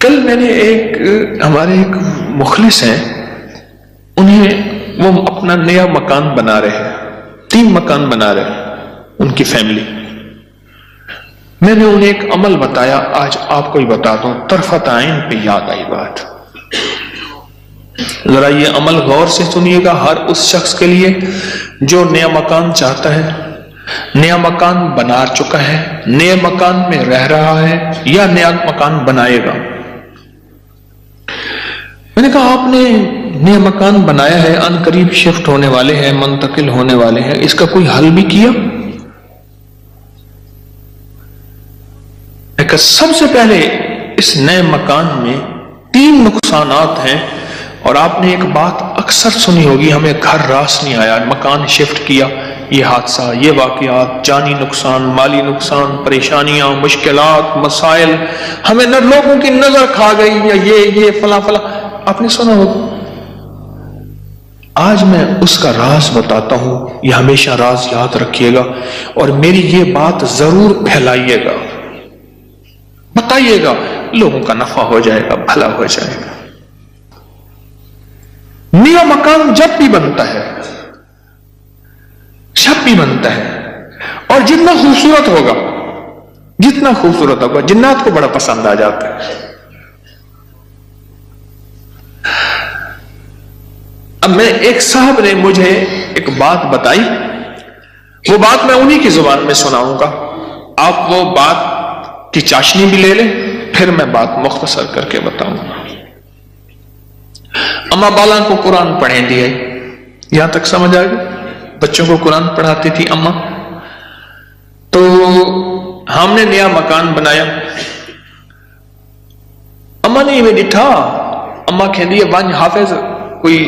کل میں نے ہمارے ایک مخلص ہیں، وہ اپنا نیا مکان بنا رہے ہیں، 3 مکان بنا رہے ہیں ان کی فیملی. میں نے انہیں ایک عمل بتایا، آج آپ کو ہی بتا دوں، طرفت عین پہ یاد آئی بات. ذرا یہ عمل غور سے سنیے گا، ہر اس شخص کے لیے جو نیا مکان چاہتا ہے، نیا مکان بنا چکا ہے، نئے مکان میں رہ رہا ہے یا نیا مکان بنائے گا. میں نے کہا آپ نے نیا مکان بنایا ہے، ان قریب شفٹ ہونے والے ہیں، منتقل ہونے والے ہیں، اس کا کوئی حل بھی کیا؟ سب سے پہلے اس نئے مکان میں 3 نقصانات ہیں، اور آپ نے ایک بات اکثر سنی ہوگی، ہمیں گھر راس نہیں آیا، مکان شفٹ کیا، یہ حادثہ، یہ واقعات، جانی نقصان، مالی نقصان، پریشانیاں، مشکلات، مسائل، ہمیں لوگوں کی نظر کھا گئی، یا یہ فلاں فلاں، آپ نے سنا ہوگا. آج میں اس کا راز بتاتا ہوں، یہ ہمیشہ راز یاد رکھیے گا، اور میری یہ بات ضرور پھیلائیے گا، بتائیے گا، لوگوں کا نفع ہو جائے گا، بھلا ہو جائے گا. نیا مکان جب بھی بنتا ہے، اور جتنا خوبصورت ہوگا، جنات کو بڑا پسند آ جاتا ہے. اب میں ایک صاحب نے مجھے ایک بات بتائی، وہ بات میں انہی کی زبان میں سناؤں گا، آپ وہ بات کی چاشنی بھی لے لیں، پھر میں بات مختصر کر کے بتاؤں گا. اما بالا کو قرآن پڑھیں دیا، یہاں تک سمجھ آئے گا؟ بچوں کو قرآن پڑھاتی تھی اما. تو ہم نے نیا مکان بنایا، اما نے میں ڈٹھا، اما کہندی ہے ون حافظ کوئی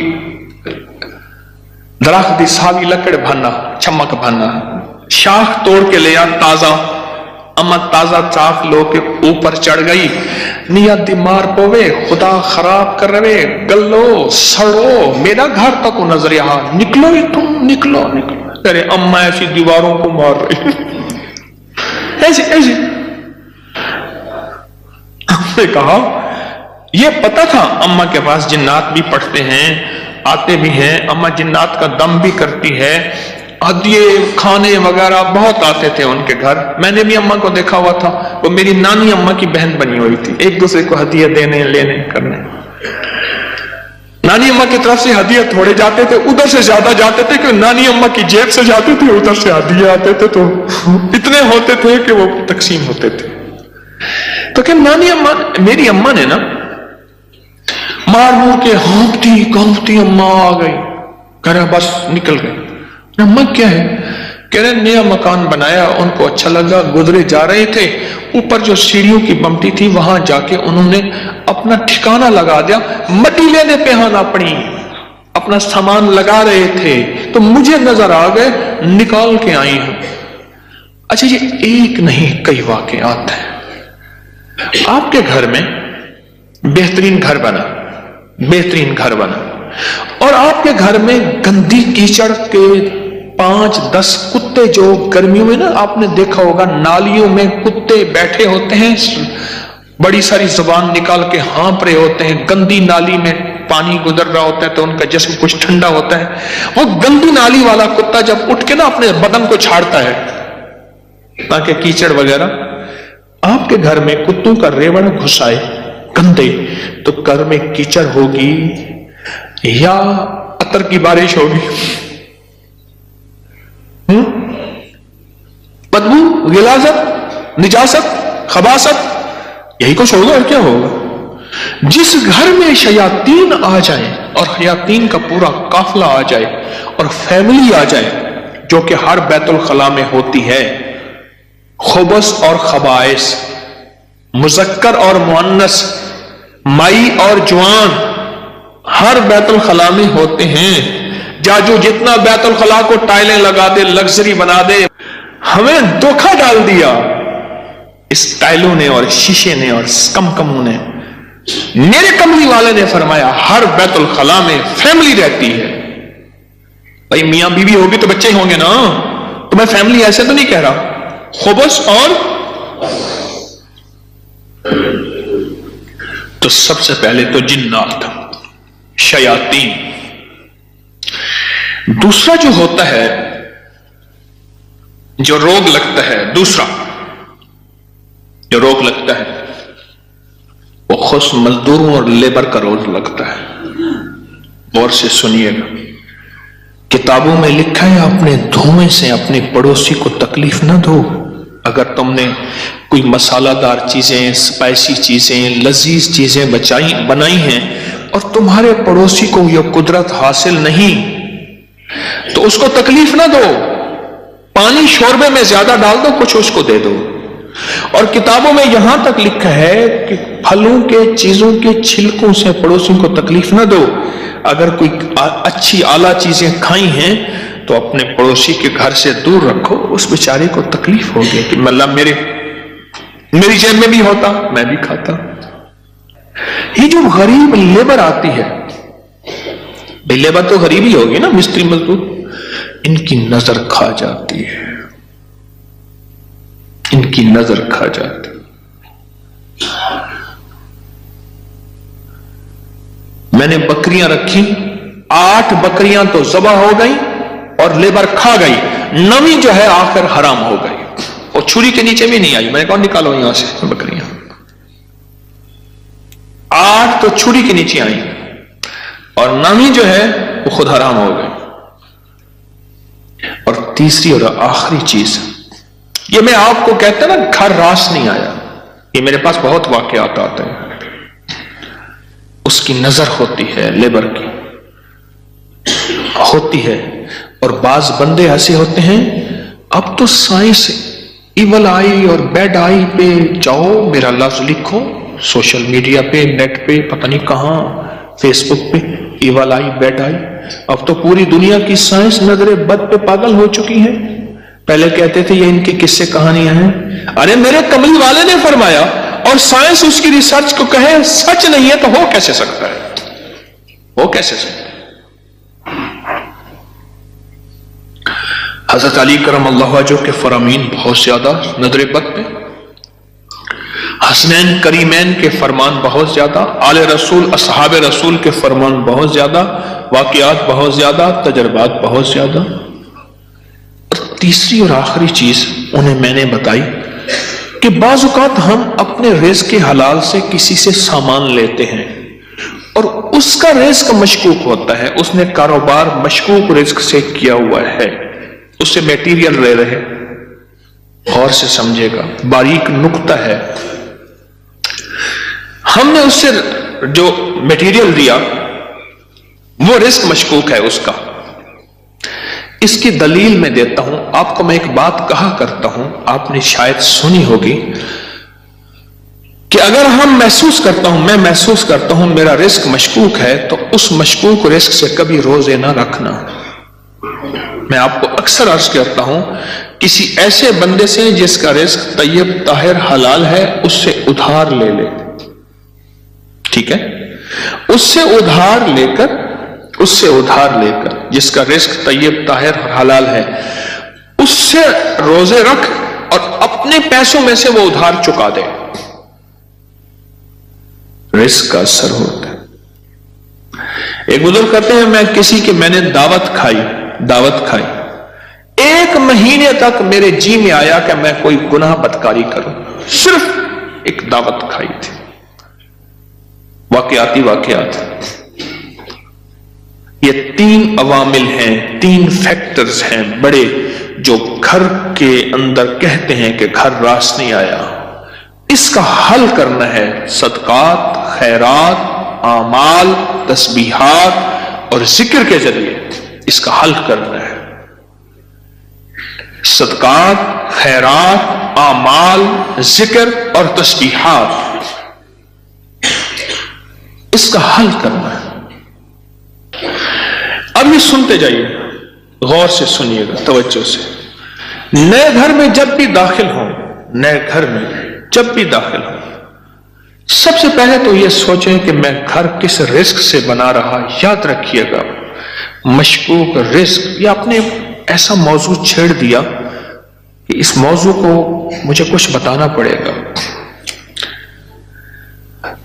درخت دی ساوی لکڑ بھانا، چمک بھانا، شاخ توڑ کے لیا تازہ. اما تازہ چاخ لو کے اوپر چڑھ گئی، نیت دی مار پوے، خدا خراب کر رہے، گلو سڑو، میرا گھر تک نظر یہاں، نکلو ہی تم، نکلو. ارے اما ایسی دیواروں کو مار رہی، ایسی. ہم نے کہا یہ پتا تھا اما کے پاس جنات بھی پڑھتے ہیں، آتے بھی ہیں، اما جنات کا دم بھی کرتی ہے، ہدیے کھانے وغیرہ بہت آتے تھے ان کے گھر. میں نے بھی اما کو دیکھا ہوا تھا، وہ میری نانی اما کی بہن بنی ہوئی تھی، ایک دوسرے کو ہدیے دینے لینے کرنے. نانی اما کی طرف سے ہدیے تھوڑے جاتے تھے، ادھر سے زیادہ جاتے تھے کہ نانی اما کی جیب سے جاتے تھے، ادھر سے ہدیے آتے تھے، تو اتنے ہوتے تھے کہ وہ تقسیم ہوتے تھے. تو کہ نانی اما، میری اما نے نا مار مور کے ہانپتی کانپتی اما آ گئی، کہہ رہا بس نکل گئی. اما کیا ہے؟ کہہ رہے نیا مکان بنایا، ان کو اچھا لگا، گزرے جا رہے تھے، اوپر جو سیڑھیوں کی بمٹی تھی وہاں جا کے انہوں نے اپنا ٹھکانہ لگا دیا، مٹی لینے پہ ہانا پڑی، اپنا سامان لگا رہے تھے تو مجھے نظر آ گئے، نکال کے آئی ہوں. اچھا یہ ایک نہیں کئی واقعات ہیں. آپ کے گھر میں بہترین گھر بنا، اور آپ کے گھر میں گندی کیچڑ کے 5-10 کتے، جو گرمیوں میں نا آپ نے دیکھا ہوگا نالیوں میں کتے بیٹھے ہوتے ہیں، بڑی ساری زبان نکال کے ہانپ رہے ہوتے ہیں، گندی نالی میں پانی گزر رہا ہوتا ہے تو ان کا جسم کچھ ٹھنڈا ہوتا ہے. وہ گندی نالی والا کتا جب اٹھ کے نا اپنے بدن کو چھاڑتا ہے تاکہ کیچڑ وغیرہ، آپ کے گھر میں کتوں کا ریوڑ گھس آئے گندے، تو گھر میں کیچڑ ہوگی یا عطر کی بارش ہوگی، بدبو، غلاظت، نجاست، خباثت، یہی کچھ ہوگا اور کیا ہوگا. جس گھر میں شیاطین آ جائیں اور شیاطین کا پورا قافلہ آ جائے اور فیملی آ جائے، جو کہ ہر بیت الخلاء میں ہوتی ہے، خبث اور خبائث، مذکر اور مؤنث، مائی اور جوان، ہر بیت الخلاء میں ہوتے ہیں. جو جتنا بیت الخلاء کو ٹائلیں لگا دے، لگژری بنا دے، ہمیں دھوکہ ڈال دیا اس ٹائلوں نے اور شیشے نے اور کموں نے. میرے کملی والے نے فرمایا ہر بیت الخلاء میں فیملی رہتی ہے. بھائی میاں بیوی ہوگی تو بچے ہوں گے نا، تو میں فیملی ایسے تو نہیں کہہ رہا. خبث اور تو سب سے پہلے تو جنات، شیاطین. دوسرا جو ہوتا ہے، جو روگ لگتا ہے، دوسرا جو روگ لگتا ہے وہ خود مزدوروں اور لیبر کا روگ لگتا ہے. غور سے سنیے گا، کتابوں میں لکھا ہے اپنے دھوئیں سے اپنے پڑوسی کو تکلیف نہ دو. اگر تم نے کوئی مسالہ دار چیزیں، اسپائسی چیزیں، لذیذ چیزیں بنائی ہیں اور تمہارے پڑوسی کو یہ قدرت حاصل نہیں تو اس کو تکلیف نہ دو. پانی شوربے میں زیادہ ڈال دو، کچھ اس کو دے دو. اور کتابوں میں یہاں تک لکھا ہے کہ پھلوں کے چیزوں کے چھلکوں سے پڑوسیوں کو تکلیف نہ دو. اگر کوئی اچھی اعلیٰ چیزیں کھائی ہیں تو اپنے پڑوسی کے گھر سے دور رکھو، اس بیچارے کو تکلیف ہوگی کہ اللہ میری جیب میں بھی ہوتا میں بھی کھاتا. یہ جو غریب لیبر آتی ہے، لیبر تو غریب ہی ہوگی نا، مستری مزدور، ان کی نظر کھا جاتی ہے، ان کی نظر کھا جاتی. میں نے بکریاں رکھی، 8 بکریاں تو ذبح ہو گئی اور لیبر کھا گئی، 9ویں جو ہے آخر حرام ہو گئی اور چھری کے نیچے بھی نہیں آئی. میں نے کہا نکالو یہاں سے بکریاں. 8 تو چھری کے نیچے آئی اور 9ویں جو ہے وہ خود حرام ہو گئی. اور تیسری اور آخری چیز، یہ میں آپ کو کہتا نا گھر راس نہیں آیا، یہ میرے پاس بہت واقعات آتے ہیں. اس کی نظر ہوتی ہے، لیبر کی ہوتی ہے. اور بعض بندے ایسے ہوتے ہیں، اب تو سائنس ایول آئی اور بیڈ آئی پہ جاؤ، میرا لفظ لکھو سوشل میڈیا پہ، نیٹ پہ، پتہ نہیں کہاں، فیس بک پہ، ایول آئی بیڈ آئی. اب تو پوری دنیا کی سائنس نظر بد پہ پاگل ہو چکی ہے. پہلے کہتے تھے یہ ان کی قصے کہانیاں ہیں. ارے میرے کملی والے نے فرمایا اور سائنس اس کی ریسرچ کو کہے سچ نہیں ہے تو ہو کیسے سکتا ہے؟ ہو کیسے سکتا ہے؟ حضرت علی کرم اللہ وجہہ کے فرامین بہت زیادہ نظر بد پہ، حسنین کریمین کے فرمان بہت زیادہ، آل رسول اصحاب رسول کے فرمان بہت زیادہ، واقعات بہت زیادہ، تجربات بہت زیادہ. اور تیسری اور آخری چیز انہیں میں نے بتائی کہ بعض اوقات ہم اپنے رزق حلال سے کسی سے سامان لیتے ہیں اور اس کا رزق مشکوک ہوتا ہے، اس نے کاروبار مشکوک رزق سے کیا ہوا ہے، اس سے میٹیریل لے رہے. غور سے سمجھے گا، باریک نقطہ ہے. ہم نے اس سے جو میٹیریل دیا وہ رزق مشکوک ہے اس کا. اس کی دلیل میں دیتا ہوں آپ کو. میں ایک بات کہا کرتا ہوں، آپ نے شاید سنی ہوگی کہ اگر ہم میں محسوس کرتا ہوں میرا رزق مشکوک ہے تو اس مشکوک رزق سے کبھی روزے نہ رکھنا. میں آپ کو اکثر عرض کرتا ہوں کسی ایسے بندے سے جس کا رزق طیب طاہر حلال ہے اس سے ادھار لے لے. ٹھیک ہے، اس سے ادھار لے کر جس کا رزق طیب طاہر اور حلال ہے اس سے روزے رکھ اور اپنے پیسوں میں سے وہ ادھار چکا دے. رزق کا اثر ہوتا ہے. ایک بزرگ کہتے ہیں میں نے دعوت کھائی 1 مہینے تک میرے جی میں آیا کہ میں کوئی گناہ بدکاری کروں، صرف ایک دعوت کھائی تھی. واقعات یہ 3 عوامل ہیں، 3 فیکٹرز ہیں بڑے جو گھر کے اندر کہتے ہیں کہ گھر راس نہیں آیا. اس کا حل کرنا ہے صدقات، خیرات، اعمال، تسبیحات اور ذکر کے ذریعے. اس کا حل کرنا ہے صدقات، خیرات، اعمال، ذکر اور تسبیحات. اس کا حل کرنا ہے. اب یہ سنتے جائیے، غور سے سنیے گا، توجہ سے. نئے گھر میں جب بھی داخل ہوں سب سے پہلے تو یہ سوچیں کہ میں گھر کس رزق سے بنا رہا. یاد رکھیے گا مشکوک رزق، یا اپنے ایسا موضوع چھیڑ دیا کہ اس موضوع کو مجھے کچھ بتانا پڑے گا.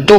2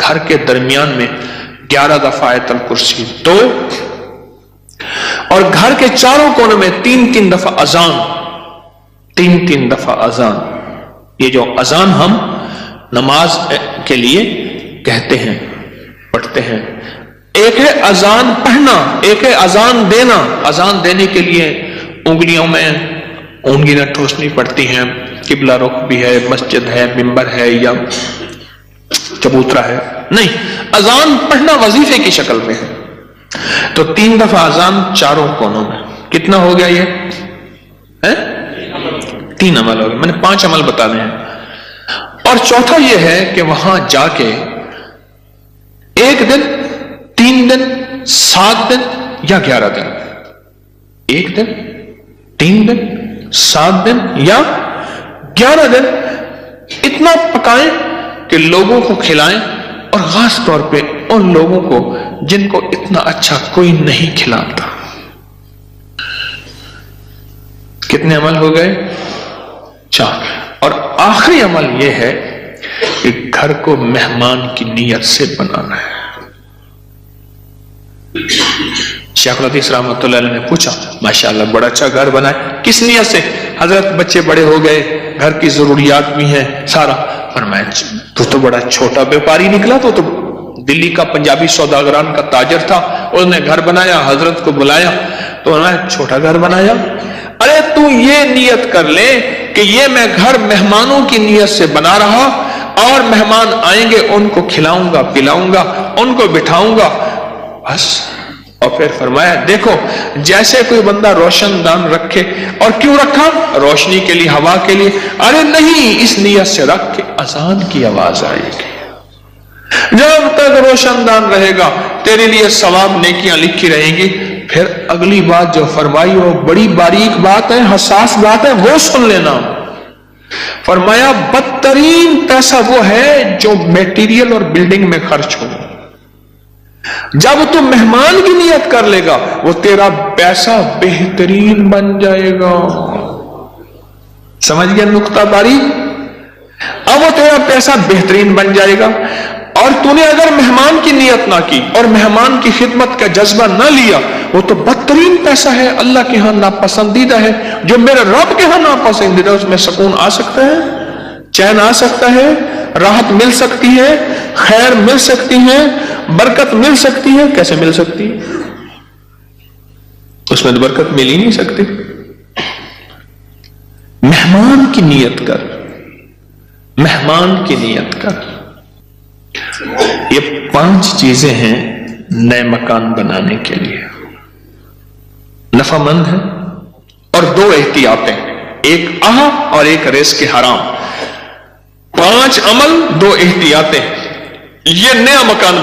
گھر کے درمیان میں 11 دفعہ آیت الکرسی 2، اور گھر کے چاروں کونوں میں 3 دفعہ اذان، 3 دفعہ اذان۔ یہ جو اذان ہم نماز کے لیے کہتے ہیں، پڑھتے ہیں، ایک ہے اذان پڑھنا، ایک ہے اذان دینا۔ اذان دینے کے لیے انگلیوں میں اونگلیاں ٹھوسنی پڑتی ہیں، قبلہ رخ بھی ہے، مسجد ہے، ممبر ہے یا چبوترا ہے، نہیں، اذان پڑھنا وظیفے کی شکل میں ہے۔ تو 3 دفعہ اذان چاروں کونوں میں، کتنا ہو گیا یہ؟ 3 عمل ہو گئے، میں نے 5 عمل بتانے ہیں۔ اور چوتھا یہ ہے کہ وہاں جا کے 1 دن، 3 دن، 7 دن یا 11 دن، 1 دن، 3 دن، 7 دن یا 11 دن اتنا پکائیں کہ لوگوں کو کھلائیں، اور خاص طور پہ ان لوگوں کو جن کو اتنا اچھا کوئی نہیں کھلاتا۔ کتنے عمل ہو گئے؟ 4۔ اور آخری عمل یہ ہے کہ گھر کو مہمان کی نیت سے بنانا ہے۔ شیخ الحدیث رحمۃ اللہ علیہ نے پوچھا، ماشاءاللہ بڑا اچھا گھر بنا ہے، کس نیت سے؟ حضرت بچے بڑے ہو گئے، گھر کی ضروریات بھی ہیں سارا۔ فرمایا تو بڑا چھوٹا بیپاری نکلا، تو دلی کا پنجابی سوداگران کا تاجر تھا، اس نے گھر بنایا، حضرت کو بلایا تو انہوں نے چھوٹا گھر بنایا۔ ارے تو یہ نیت کر لے کہ یہ میں گھر مہمانوں کی نیت سے بنا رہا، اور مہمان آئیں گے ان کو کھلاؤں گا، پلاؤں گا، ان کو بٹھاؤں گا، بس۔ اور پھر فرمایا دیکھو جیسے کوئی بندہ روشن دان رکھے، اور کیوں رکھا؟ روشنی کے لیے، ہوا کے لیے؟ ارے نہیں، اس نیت سے رکھ کے اذان کی آواز آئے گی۔ جب تک روشن دان رہے گا تیرے لیے ثواب نیکیاں لکھی رہیں گی۔ پھر اگلی بات جو فرمائی وہ بڑی باریک بات ہے، حساس بات ہے، وہ سن لینا۔ فرمایا بدترین پیسہ وہ ہے جو میٹیریل اور بلڈنگ میں خرچ ہو۔ جب تو مہمان کی نیت کر لے گا وہ تیرا پیسہ بہترین بن جائے گا۔ سمجھ گیا نقطہ باری؟ اب وہ تیرا پیسہ بہترین بن جائے گا۔ اور تو نے اگر مہمان کی نیت نہ کی اور مہمان کی خدمت کا جذبہ نہ لیا، وہ تو بدترین پیسہ ہے، اللہ کے ہاں ناپسندیدہ ہے۔ جو میرے رب کے ہاں ناپسندیدہ ہے، اس میں سکون آ سکتا ہے، چین آ سکتا ہے، راحت مل سکتی ہے، خیر مل سکتی ہے، برکت مل سکتی ہے؟ کیسے مل سکتی ہے؟ اس میں تو برکت مل ہی نہیں سکتی۔ مہمان کی نیت کر، مہمان کی نیت کر۔ یہ 5 چیزیں ہیں نئے مکان بنانے کے لیے، نفع مند ہے، اور 2 احتیاطیں، ایک اور ایک رزق حرام۔ 5 عمل، 2 احتیاطیں، یہ نیا مکان